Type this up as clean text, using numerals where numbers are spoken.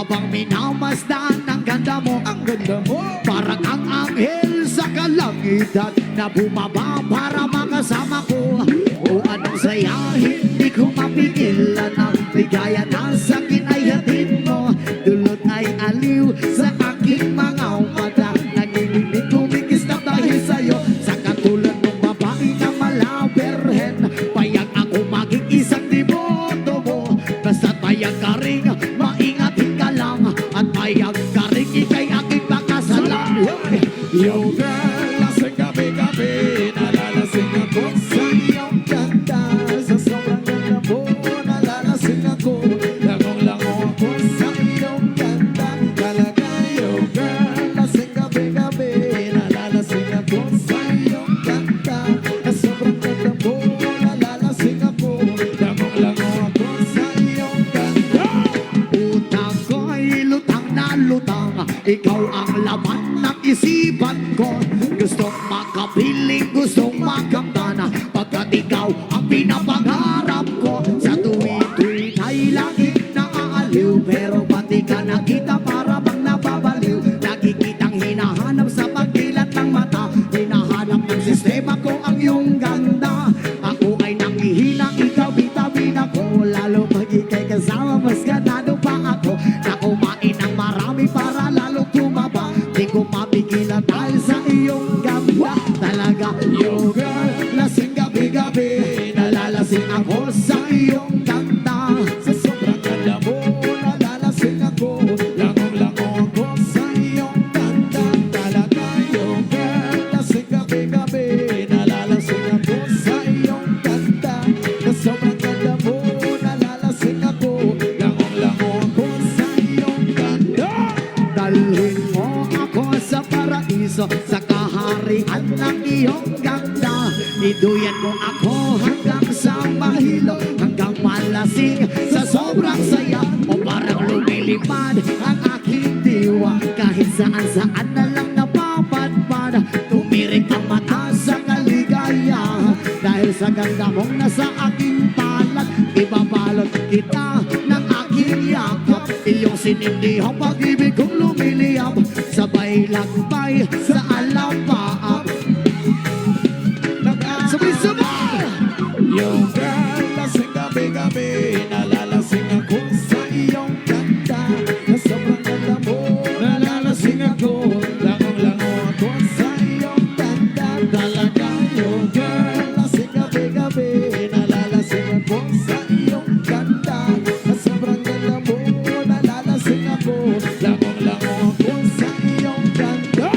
bang minamasdan ang ganda mo? Ang ganda mo. Parang ang anghel sa kalangitan na bumaba para makasama ko. O anong saya, hindi ko mapigilan ang ligaya na sa akin ay hatid mo. Dulot ay aliw sa aking mga mata. Nanginginig kumikis na dahil sa'yo. Sa katulad mong babae na malaberhen, payag ako maging isang devoto mo. Basta't payag ka rin, maingatin ka lang. At payag ka rin, ikay aking pakasalan. Yo girl, lasing gabi-gabi, nalalasing ako sa iyong ganda. Sa sobrang ganda mo, nalalasing ako. Langong-lango ako sa iyong ganda. Talaga yo girl, lasing gabi-gabi, nalalasing ako sa iyong ganda. Sa sobrang ganda mo, nalalasing ako. Langong-lango ako sa iyong ganda. Utang ko'y lutang na lutang, ikaw ang laman ng isipan ko. Gustong makapiling, gustong makamtana, pagkat ikaw ang pinapangarap ko. Sa tuwi-tuwi ay laging naaaliw, pero pati ka nakita para bang napabaliw. Lagi kitang hinahanap sa pagkilat ng mata, hinahanap ng sistema ko ang iyong ganda. Ako ay nangihina, ikaw bitabi ako, lalo pag ikay kasama mas ganado pa ako. Na kumain ng marami para lalo tumaba, di ko mapigilan dahil sa iyong ganda. Talaga Yo girl, lasing gabi-gabi, nalalasing ako sa iyong ganda. Sa sobrang ganda mo, nalalasing ako. Langong-lango ako sa iyong ganda. Talaga yo girl, lasing gabi-gabi, nalalasing ako sa iyong ganda. Sa sobrang ganda mo, nalalasing ako. Langong-lango ako sa iyong ganda. dalhin mo ako sa paraiso, sa kaharian ng iyong ganda. Iduyan mo ako hanggang sa mahilo, hanggang malasing sa sobrang saya. O parang lumilipad ang aking diwa, kahit saan-saan na lang napapadpad. Tumirik ang mata sa kaligayahan, dahil sa ganda mong nasa aking palad. Ibabalot kita ng aking yakap, iyong sinindihang pag-ibig kong lumiliyap. Sabay lakbay sa alapaap, sabay-sabay. Yo girl, lasing gabi-gabi, nalalasing ako sa iyong ganda. Sa sobrang ganda mo, nalalasing ako. Langong-lango ako sa iyong ganda. Talaga yo girl, lasing gabi-gabi, nalalasing ako sa iyong ganda. Sa sobrang ganda mo, nalalasing ako. Langong-lango ako sa iyong ganda.